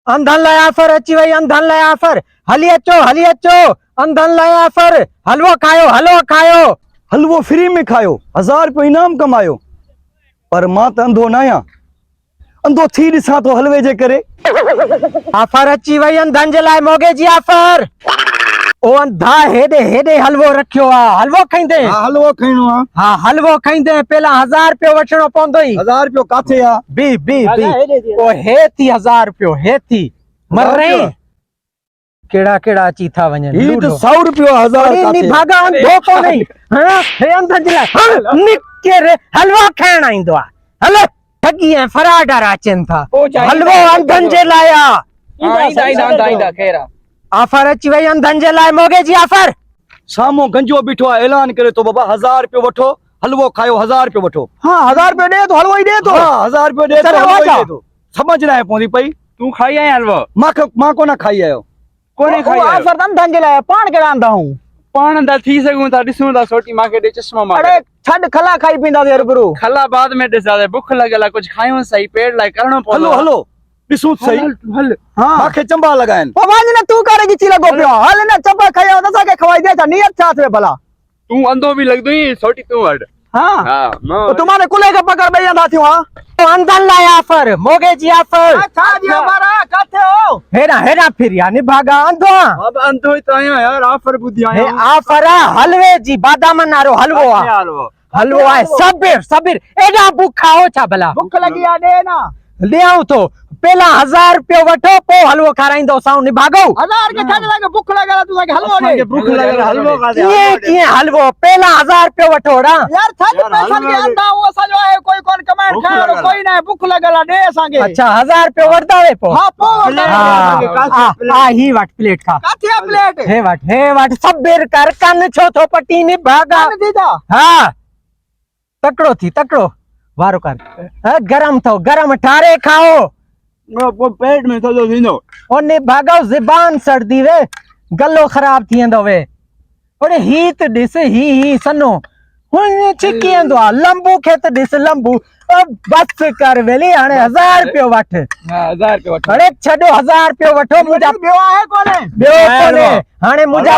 अंधन लाइ ऑफर अची वई, अंधन लाइ ऑफर। हली अचो अंधन लाइ ऑफर। हलवो खायो। हलवो फ्री में खायो, 1000 रुपयो इनाम कमायो। पर मां त अंधो न आहियां, अंधो थी ॾिसां तो हलवे जे करे। ऑफर अची वई अंधन जे लाइ, मोगे जी ऑफर। ओ अंधा हेॾे हलवो रखियो आ, हलवो खाईंदे? हाँ हलवो खाइणो आ। हाँ हलवो खाईंदे पहिला 1000 रुपयो वठणो पवंदई। 1000 रुपयो काथे आ? बी ओ हेथी 1000 रुपयो हेथी मरई। केड़ा अची था वञन। ही तो 100 रुपयो 1000 नी भागा अंधो को नहीं। हां हे अंधन जे लाइ निके रे हलवो खाइण आईंदो आ। हल ठगी ऐं फराडर अचन था। हलवो अंधन जे लाइ आ। आईंदा खैर ऑफर अची वई अंधन जे लाइ, मोगे जी ऑफर। सामो गंजो बीठो आ, ऐलान करे तो बाबा 1000 रुपयो वठो, हलवो खायो, 1000 रुपयो वठो। हाँ 1000 रुपयो दे तो हलवो ही दे तो। हाँ 1000 रुपयो दे तो हलवो ही दे तो। समझ ना पौंदी पई। तू खाई आया हलवो? मां को ना खाई आयो। कोने खाई आयो? ऑफर अंधन जे लाइ, पाण केड़ा अंधा हूं? पाण दा थी सगूं था, ॾिसूं था सोटी मांखे दे चश्मा मां। अरे छड खला खाई पींदा दे रुबरू। खला बाद में ॾिसा दे, भूख लगल है, कुछ खायूं सही, पेट लाइ करणो पवंदो। हलो ॾिसूं सही। हल हां मांखे चंबा लगाइन। ओ वाज न तू करे गिची लगो पियो। हल न चपा खाया त साके खवाई दे, नियत छा थे भला। तू अंधो भी लगदो ही सोटी तू वड। हां हां तो तुम्हारे कुले के पकड़ बे अंधा थियो। हां तो अंधन लाइ ऑफर, मोगे जी ऑफर। अच्छा जी हमारा काथे हो? हेरा फिरिया नि भागा अंधो। अब अंधो ही तो आया यार, ऑफर बुद्धि हे आया। ऑफर हलवे जी, बादाम नारो हलवो आ। हलवो है सबीर एडा भूखा हो छा भला? भूख लगी आ दे ना। ले आऊं तो पहला 1000 रुपयो वठो, पो हलवो खाराइंदो साउ निभागो। 1000 के छाने लागे भूख लगला तू लागे हलवो दे। भूख लगल हलवो खा दे। ये हलवो पहला 1000 रुपयो वठो रा। यार छाने पैसा के अंधा वो सजो है, कोई कोन कमांड खायो कोई ना, भूख लगला दे संगे। अच्छा 1000 रुपयो वठदा वे पो। हां पो आ ही वट प्लेट खा। काथिया प्लेट? हे वट सबीर कर, कन छो थो पटी नि भागा। कन दीदा। हां तकड़ो थी तकड़ो वारो कर। गरम थो, गरम ठारे खाओ। पेट में थोड़ो थींदो। ओने भागो ज़बान सड़दी वे, गलो खराब थींदो वे। ओरे ही त दिस ही सनो हुन चिकिंदो आ, लंबू खे त दिस लंबू। बस कर वेली हाने 1000 रुपयो वठ। हां 1000 रुपयो वठ। अरे छडो 1000 रुपयो वठो। मुजा बियो आहे कोने? बियो कोने हाने मुजा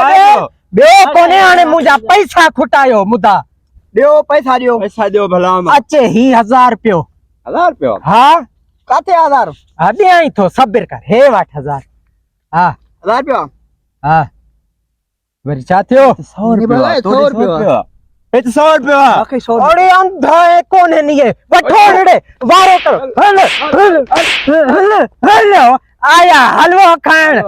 बियो कोने, हाने मुजा पैसा खुटायो मुदा। दियो पैसा दियो भला। अच्छे ही 1000 रुपयो। 1000 रुपयो? हां काथे 1000? अबे आई तो सबीर कर, हे वठ 1000। हां 1000 रुपयो। हां वरी छा थियो? 100 रुपयो। 100 रुपयो। ए 100 रुपयो आखे 100। अरे अंधा है कोने निये वठो रे वारो करो। हल आया हलवो खाण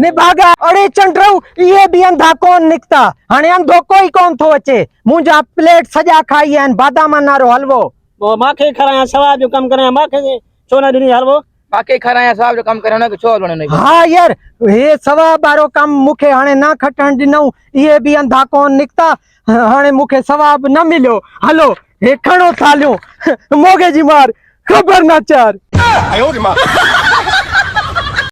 निभागा। अरे चंड्रऊ ये भी अंधा कौन निकता, हाने अंधो कोई कौन थो अचे। मुंजा प्लेट सजा खाई आन, बादाम नारो हलवो। वो माखे खराया सवाब जो कम करे, माखे छो ना दिनी हलवो? बाकी खराया साहब जो कम करे ना छो वणे नहीं। हाँ यार हे सवाब वारो कम मुखे हाने ना खटण दिनऊ। ये भी अंधा कौन निकता, हाने मुखे सवाब न मिलो। हलो हे खणो थालियो, मोगे जी मार खबर ना चार।